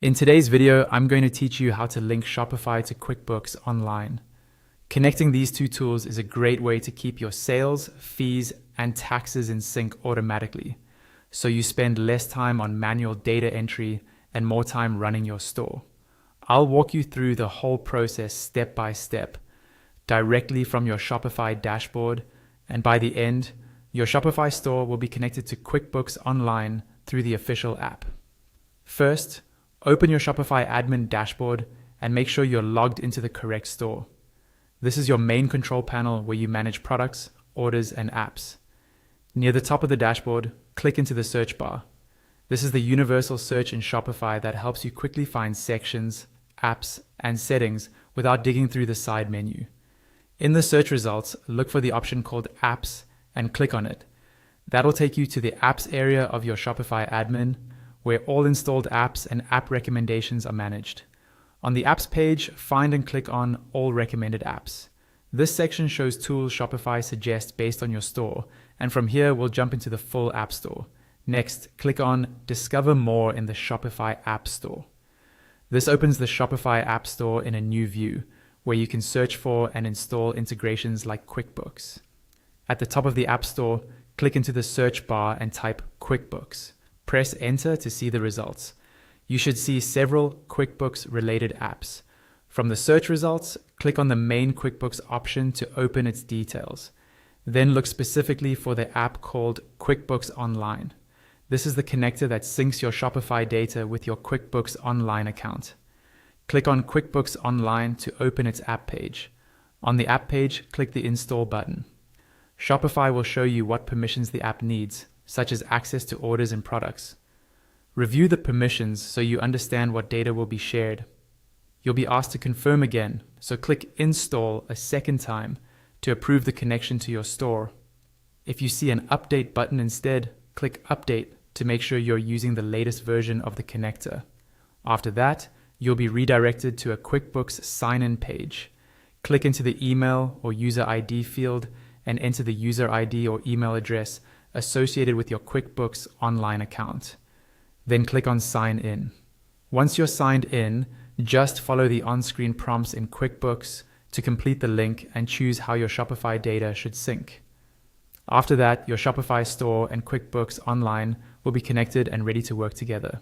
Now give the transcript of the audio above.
In today's video, I'm going to teach you how to link Shopify to QuickBooks Online. Connecting these two tools is a great way to keep your sales, fees, and taxes in sync automatically, so you spend less time on manual data entry and more time running your store. I'll walk you through the whole process step by step, directly from your Shopify dashboard, and by the end, your Shopify store will be connected to QuickBooks Online through the official app. First, open your Shopify admin dashboard and make sure you're logged into the correct store. This is your main control panel where you manage products, orders, and apps. Near the top of the dashboard, click into the search bar. This is the universal search in Shopify that helps you quickly find sections, apps, and settings without digging through the side menu. In the search results, look for the option called Apps and click on it. That'll take you to the Apps area of your Shopify admin, where all installed apps and app recommendations are managed. On the Apps page, find and click on All Recommended Apps. This section shows tools Shopify suggests based on your store, and from here we'll jump into the full App Store. Next, click on Discover More in the Shopify App Store. This opens the Shopify App Store in a new view, where you can search for and install integrations like QuickBooks. At the top of the App Store, click into the search bar and type QuickBooks. Press Enter to see the results. You should see several QuickBooks-related apps. From the search results, click on the main QuickBooks option to open its details. Then look specifically for the app called QuickBooks Online. This is the connector that syncs your Shopify data with your QuickBooks Online account. Click on QuickBooks Online to open its app page. On the app page, click the Install button. Shopify will show you what permissions the app needs, such as access to orders and products. Review the permissions so you understand what data will be shared. You'll be asked to confirm again, so click Install a second time to approve the connection to your store. If you see an Update button instead, click Update to make sure you're using the latest version of the connector. After that, you'll be redirected to a QuickBooks sign-in page. Click into the email or user ID field and enter the user ID or email address associated with your QuickBooks Online account. Then click on Sign In. Once you're signed in, just follow the on-screen prompts in QuickBooks to complete the link and choose how your Shopify data should sync. After that, your Shopify store and QuickBooks Online will be connected and ready to work together.